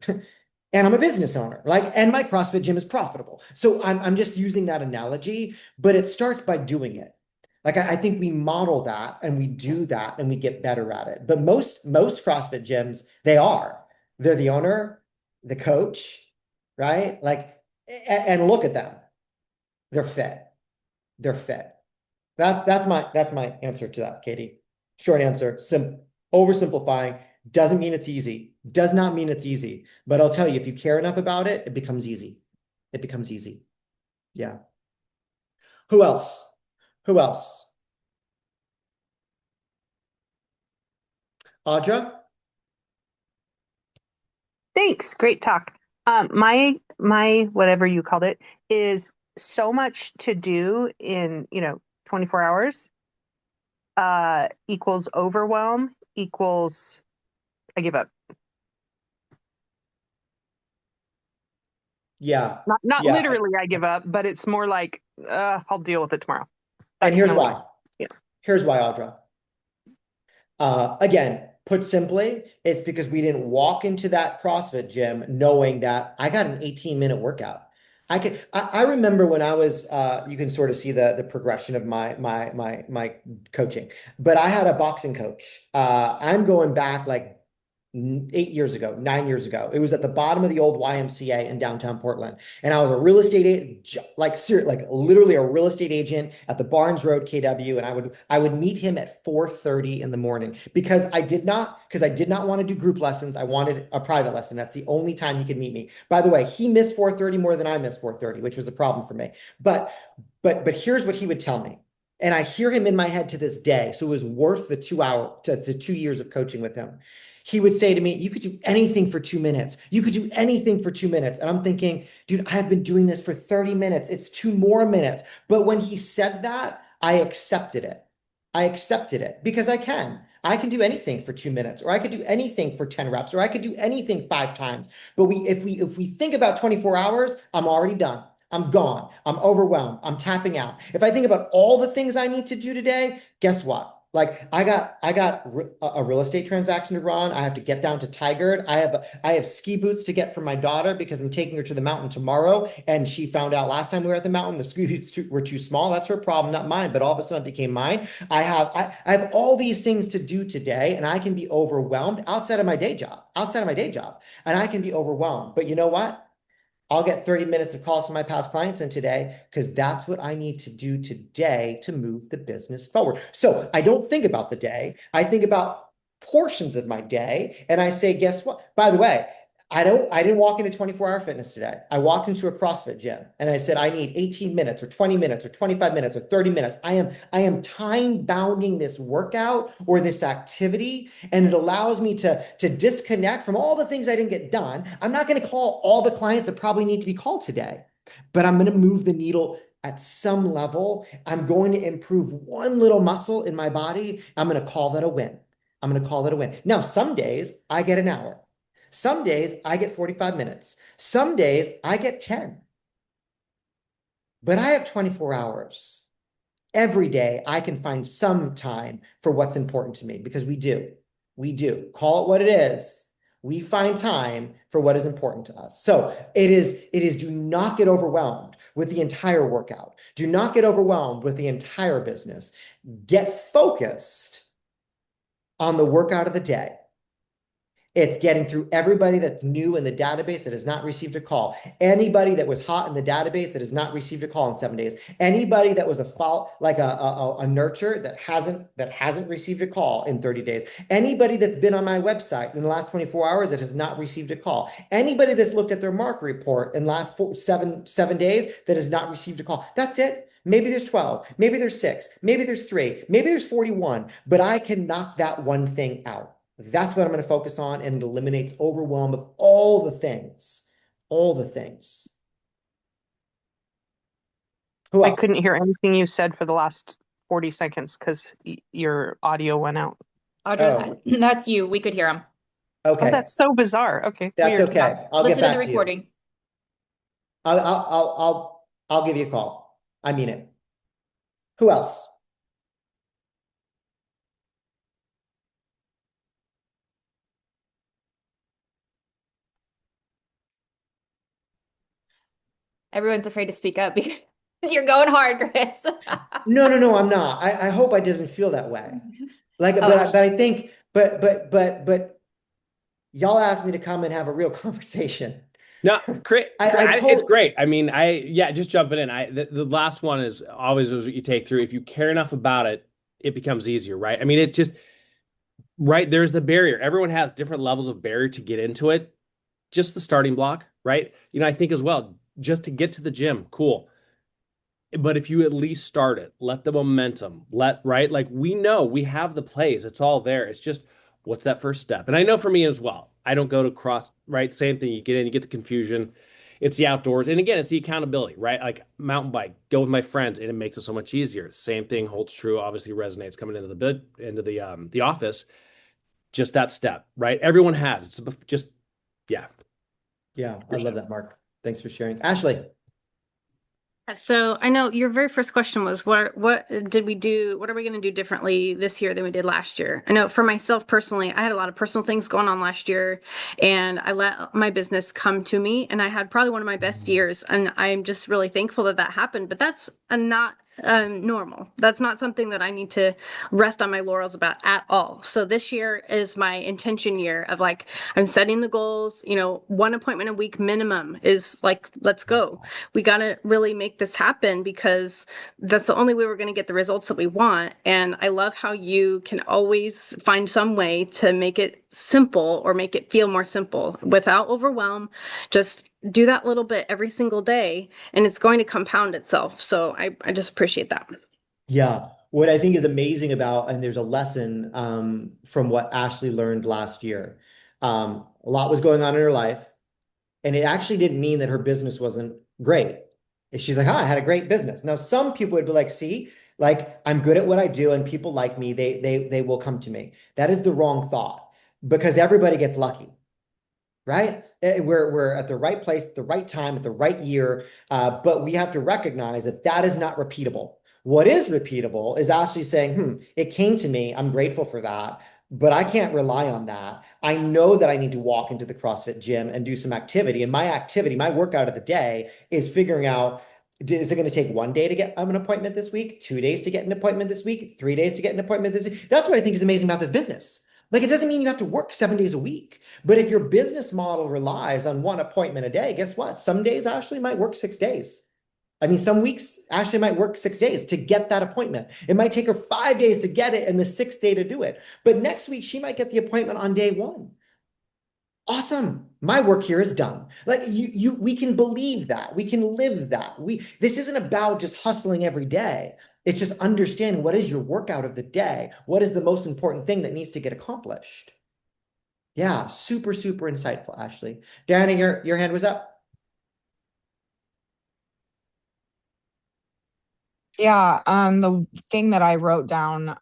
Speaker 4: And I'm a business owner, like, and my CrossFit gym is profitable. So I'm just using that analogy, but it starts by doing it. Like I think we model that and we do that and we get better at it. But most CrossFit gyms, they're the owner, the coach, right? Like, and look at them. They're fit. They're fit. That's my answer to that, Katie. Short answer, oversimplifying doesn't mean it's easy. Does not mean it's easy. But I'll tell you, if you care enough about it, it becomes easy. It becomes easy. Yeah. Who else? Who else? Audra?
Speaker 7: Thanks. Great talk. My whatever you called it is so much to do in, 24 hours, equals overwhelm equals I give up.
Speaker 4: Yeah.
Speaker 7: Not
Speaker 4: Yeah.
Speaker 7: literally I give up, but it's more like I'll deal with it tomorrow. That
Speaker 4: And here's
Speaker 7: kind of
Speaker 4: why.
Speaker 7: Yeah.
Speaker 4: Here's why, Audra. Again, put simply, it's because we didn't walk into that CrossFit gym knowing that I got an 18-minute workout. I remember when I was you can sort of see the progression of my coaching, but I had a boxing coach. I'm going back like 8 years ago, 9 years ago. It was at the bottom of the old YMCA in downtown Portland. And I was a real estate agent, like literally a real estate agent at the Barnes Road KW. And I would meet him at 4:30 in the morning because I did not want to do group lessons. I wanted a private lesson. That's the only time he could meet me. By the way, he missed 4:30 more than I missed 4:30, which was a problem for me. But here's what he would tell me. And I hear him in my head to this day. So it was worth the 2 years of coaching with him. He would say to me, you could do anything for 2 minutes. You could do anything for 2 minutes. And I'm thinking, dude, I have been doing this for 30 minutes. It's 2 more minutes. But when he said that, I accepted it. I accepted it because I can. I can do anything for 2 minutes, or I could do anything for 10 reps, or I could do anything 5 times. But if we think about 24 hours, I'm already done. I'm gone. I'm overwhelmed. I'm tapping out. If I think about all the things I need to do today, guess what? Like I got a real estate transaction to run. I have to get down to Tigard. I have ski boots to get for my daughter because I'm taking her to the mountain tomorrow. And she found out last time we were at the mountain, the ski boots were too small. That's her problem, not mine. But all of a sudden it became mine. I have all these things to do today, and I can be overwhelmed outside of my day job, and I can be overwhelmed. But you know what? I'll get 30 minutes of calls from my past clients in today because that's what I need to do today to move the business forward. So I don't think about the day. I think about portions of my day and I say, guess what? By the way, I didn't walk into 24-hour fitness today. I walked into a CrossFit gym and I said, I need 18 minutes or 20 minutes or 25 minutes or 30 minutes. I am time bounding this workout or this activity, and it allows me to disconnect from all the things I didn't get done. I'm not going to call all the clients that probably need to be called today, but I'm going to move the needle at some level. I'm going to improve one little muscle in my body. I'm going to call that a win. I'm going to call that a win. Now, some days I get an hour. Some days I get 45 minutes. Some days I get 10. But I have 24 hours. Every day I can find some time for what's important to me because we do. We do. Call it what it is. We find time for what is important to us. So it is do not get overwhelmed with the entire workout. Do not get overwhelmed with the entire business. Get focused on the workout of the day. It's getting through everybody that's new in the database that has not received a call. Anybody that was hot in the database that has not received a call in 7 days. Anybody that was a nurture that hasn't received a call in 30 days. Anybody that's been on my website in the last 24 hours that has not received a call. Anybody that's looked at their market report in the last 7 days that has not received a call. That's it. Maybe there's 12, maybe there's 6, maybe there's 3, maybe there's 41, but I can knock that one thing out. That's what I'm going to focus on, and it eliminates overwhelm of all the things. All the things. Who
Speaker 7: I
Speaker 4: else?
Speaker 7: couldn't hear anything you said for the last 40 seconds because your audio went out.
Speaker 1: Audra,
Speaker 4: Oh,
Speaker 1: that's you. We could hear him.
Speaker 7: Oh,
Speaker 4: okay.
Speaker 7: that's so bizarre. Okay,
Speaker 4: That's
Speaker 7: weird.
Speaker 1: Yeah.
Speaker 4: okay. I'll get
Speaker 1: Listen to the
Speaker 4: back to you.
Speaker 1: recording.
Speaker 4: I'll give you a call. I mean it. Who else?
Speaker 1: Everyone's afraid to speak up because you're going hard, Chris.
Speaker 4: No, no, no, I'm not. I hope I doesn't feel that way. Like,
Speaker 1: Oh, Ash.
Speaker 4: but I think, but y'all asked me to come and have a real conversation.
Speaker 8: No, great.
Speaker 4: I
Speaker 8: It's
Speaker 4: told,
Speaker 8: great. I mean, yeah, just jumping in. The last one is always what you take through. If you care enough about it, it becomes easier, right? I mean, it's just right there's the barrier. Everyone has different levels of barrier to get into it. Just the starting block, right? I think as well, just to get to the gym, cool. But if you at least start it, let the momentum, right? Like we know we have the plays, it's all there. It's just what's that first step? And I know for me as well, I don't go to cross, right? Same thing. You get in, you get the confusion. It's the outdoors. And again, it's the accountability, right? Like mountain bike, go with my friends, and it makes it so much easier. Same thing holds true, obviously resonates coming into the office. Just that step, right? Everyone has. It's just, yeah.
Speaker 4: yeah, I love that, Mark. Thanks for sharing. Ashley.
Speaker 9: So I know your very first question was what did we do? What are we going to do differently this year than we did last year? I know for myself personally, I had a lot of personal things going on last year, and I let my business come to me, and I had probably one of my best years, and I'm just really thankful that that happened. But that's not normal. That's not something that I need to rest on my laurels about at all. So this year is my intention year of like I'm setting the goals. One appointment a week minimum is like let's go. We got to really make this happen because that's the only way we're going to get the results that we want. And I love how you can always find some way to make it simple or make it feel more simple without overwhelm. Just do that little bit every single day and it's going to compound itself. So I just appreciate that.
Speaker 4: Yeah. What I think is amazing about, and there's a lesson from what Ashley learned last year. A lot was going on in her life, and it actually didn't mean that her business wasn't great. She's like, I had a great business. Now, some people would be like, see, like I'm good at what I do and people like me, they will come to me. That is the wrong thought because everybody gets lucky, right? We're at the right place at the right time at the right year, but we have to recognize that that is not repeatable. What is repeatable is actually saying, it came to me. I'm grateful for that, but I can't rely on that. I know that I need to walk into the CrossFit gym and do some activity. And my activity, my workout of the day is figuring out, is it going to take 1 day to get an appointment this week, 2 days to get an appointment this week, 3 days to get an appointment this week? That's what I think is amazing about this business. Like, it doesn't mean you have to work 7 days a week. But if your business model relies on one appointment a day, guess what? Some days Ashley might work 6 days. I mean, some weeks Ashley might work 6 days to get that appointment. It might take her 5 days to get it and the sixth day to do it. But next week she might get the appointment on day one. Awesome. My work here is done. Like we can believe that. We can live that. This isn't about just hustling every day. It's just understanding what is your workout of the day? What is the most important thing that needs to get accomplished? Yeah, super, super insightful, Ashley. Diana, your hand was up.
Speaker 6: Yeah, the thing that I wrote down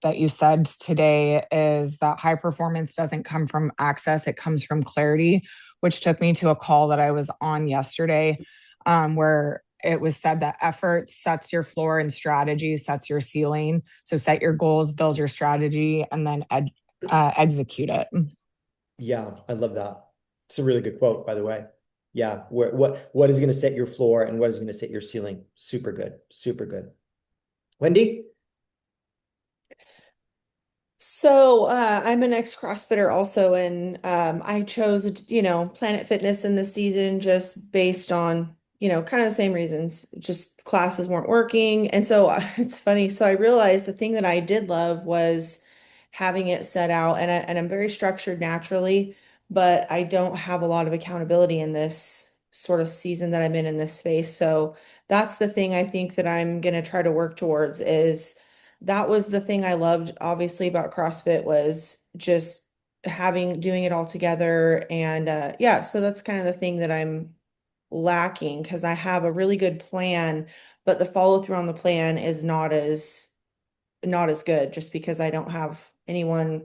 Speaker 6: that you said today is that high performance doesn't come from access, it comes from clarity, which took me to a call that I was on yesterday, where it was said that effort sets your floor and strategy sets your ceiling. So set your goals, build your strategy, and then execute it.
Speaker 4: Yeah, I love that. It's a really good quote, by the way. Yeah, what is going to set your floor and what is going to set your ceiling? Super good, super good. Wendy?
Speaker 10: So I'm an ex-CrossFitter also, and I chose, Planet Fitness in this season just based on, kind of the same reasons. Just classes weren't working. And so it's funny. So I realized the thing that I did love was having it set out, and I'm very structured naturally, but I don't have a lot of accountability in this sort of season that I'm in this space. So that's the thing I think that I'm going to try to work towards is that was the thing I loved, obviously, about CrossFit was just doing it all together. And yeah, so that's kind of the thing that I'm lacking because I have a really good plan, but the follow through on the plan is not as good just because I don't have anyone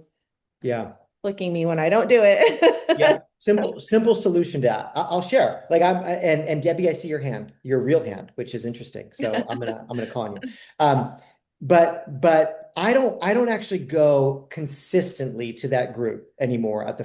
Speaker 4: Yeah.
Speaker 10: flicking me when I don't do it.
Speaker 4: Yeah. Simple solution to that. I'll share. Like and Debbie, I see your hand, your real hand, which is interesting. So I'm gonna call on you. But I don't actually go consistently to that group anymore at the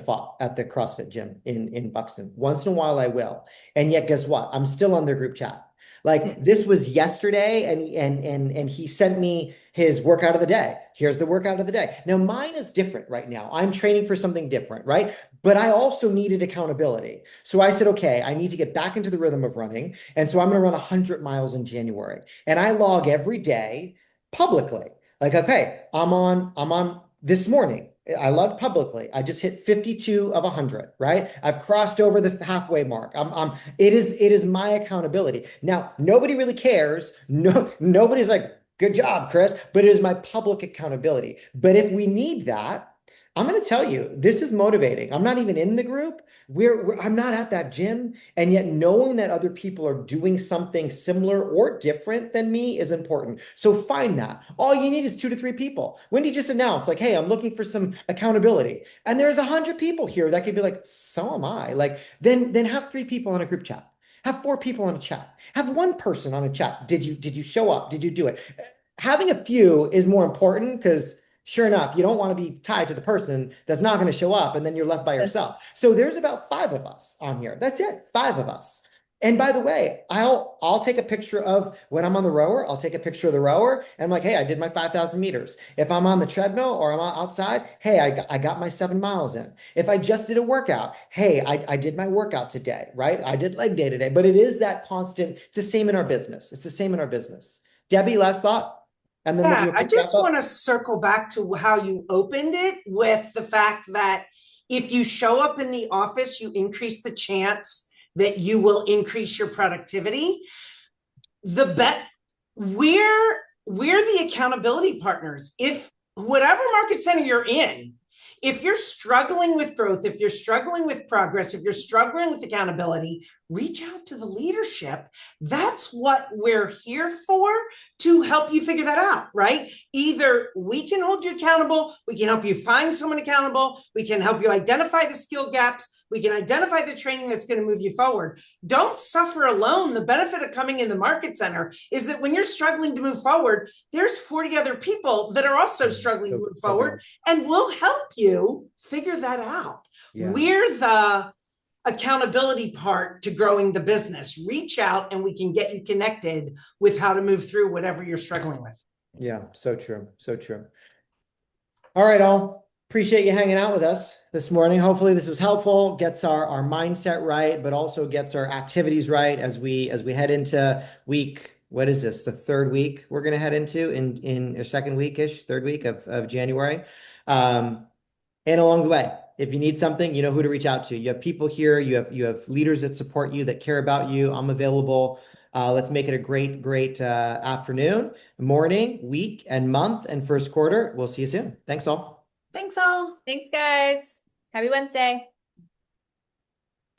Speaker 4: CrossFit gym in Buxton. Once in a while I will. And yet guess what? I'm still on their group chat. Like this was yesterday, and he sent me his workout of the day. Here's the workout of the day. Now mine is different right now. I'm training for something different, right? But I also needed accountability. So I said, okay, I need to get back into the rhythm of running. And so I'm going to run 100 miles in January. And I log every day publicly. Like, okay, I'm on this morning. I logged publicly. I just hit 52 of 100, right? I've crossed over the halfway mark. It is my accountability. Now, nobody really cares. Nobody's like, good job, Chris, but it is my public accountability. But if we need that, I'm going to tell you, this is motivating. I'm not even in the group. I'm not at that gym. And yet knowing that other people are doing something similar or different than me is important. So find that. All you need is 2 to 3 people. Wendy just announced, like, hey, I'm looking for some accountability. And there's 100 people here that could be like, so am I. Like, then have 3 people on a group chat. Have 4 people on a chat. Have 1 person on a chat. Did you show up? Did you do it? Having a few is more important because sure enough, you don't want to be tied to the person that's not going to show up and then you're left by yourself. So there's about 5 of us on here. That's it, 5 of us. And by the way, I'll take a picture of when I'm on the rower, I'll take a picture of the rower and I'm like, hey, I did my 5,000 meters. If I'm on the treadmill or I'm outside, hey, I got my 7 miles in. If I just did a workout, hey, I did my workout today, right? I did leg day today, but it is that constant. It's the same in our business. It's the same in our business. Debbie, last thought? And then we'll do
Speaker 11: Yeah,
Speaker 4: a
Speaker 11: I
Speaker 4: quick wrap
Speaker 11: just
Speaker 4: up.
Speaker 11: want to circle back to how you opened it with the fact that if you show up in the office, you increase the chance that you will increase your productivity. The bet we're the accountability partners. If whatever market center you're in, if you're struggling with growth, if you're struggling with progress, if you're struggling with accountability, reach out to the leadership. That's what we're here for, to help you figure that out, right? Either we can hold you accountable, we can help you find someone accountable, we can help you identify the skill gaps, we can identify the training that's going to move you forward. Don't suffer alone. The benefit of coming in the market center is that when you're struggling to move forward, there's 40 other people that are also struggling to move forward, and we'll help you figure that out. Yeah. We're the accountability part to growing the business. Reach out and we can get you connected with how to move through whatever you're struggling with.
Speaker 4: Yeah, so true. So true. All right, all. Appreciate you hanging out with us this morning. Hopefully this was helpful, gets our mindset right, but also gets our activities right as we head into week. What is this? The 3rd week we're going to head into in a 2nd week-ish, 3rd week of January. And along the way, if you need something, you know who to reach out to. You have people here, you have leaders that support you, that care about you. I'm available. Let's make it a great afternoon, morning, week, and month, and 1st quarter. We'll see you soon. Thanks all.
Speaker 2: Thanks all.
Speaker 1: Thanks, guys. Happy Wednesday.